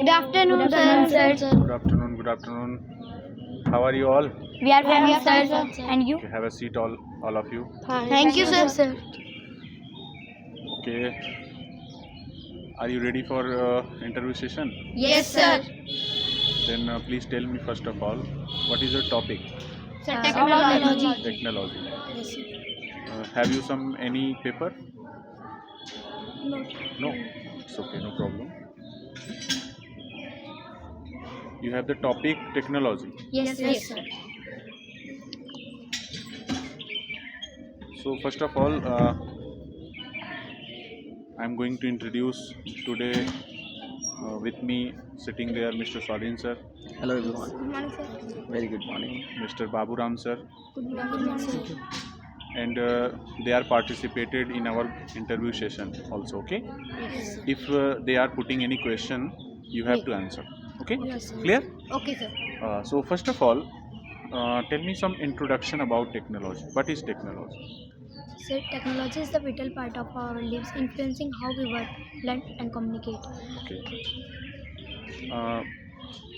Good afternoon, sir. Good afternoon. Good afternoon. How are you all? We are fine, sir. And you? Okay, have a seat, all of you. Thank you, sir. Okay. Are you ready for interview session? Yes, sir. Then please tell me first of all, what is your topic? Technology. Technology. Yes, sir. Have you some any paper? No. No. It's okay. No problem. You have the topic technology. Yes, sir. So first of all, I'm going to introduce today with me sitting there Mr. Swadin sir, Hello everyone. Good morning, sir. Very good morning. Mr. Baburam sir, Good morning, sir. and they are participated in our interview session also. Okay. Yes, sir. If they are putting any question, you have to answer. Okay. Yes, sir. Clear? Okay, sir. So first of all, tell me some introduction about technology. What is technology? So, technology is the vital part of our lives, influencing how we work, learn, and communicate. Okay. Uh,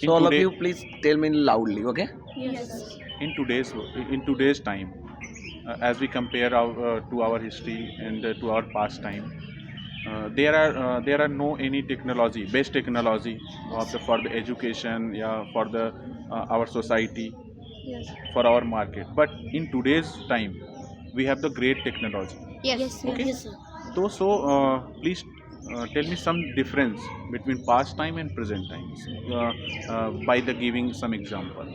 So all of today- you, please tell me loudly, okay? Yes, in today's time, as we compare to our history and to our past time, there are no any technology, best technology for the education, yeah, for the our society, Yes. for our market. But in today's time, we have the great technology. Yes. Okay. Yes, sir. So please tell me some difference between past time and present times by the giving some example.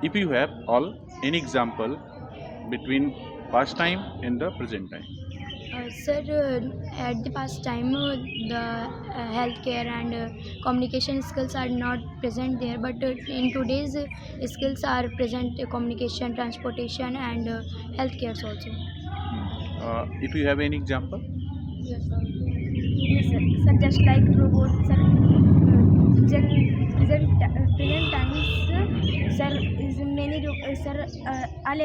If you have all any example between past time and the present time. Sir, at the past time, the healthcare and communication skills are not present there, but in today's skills are present communication, transportation, and healthcare also. If you have any example. Yes, sir. Yes, sir. Sir, just like robots, sir, present times, sir, is many, sir, all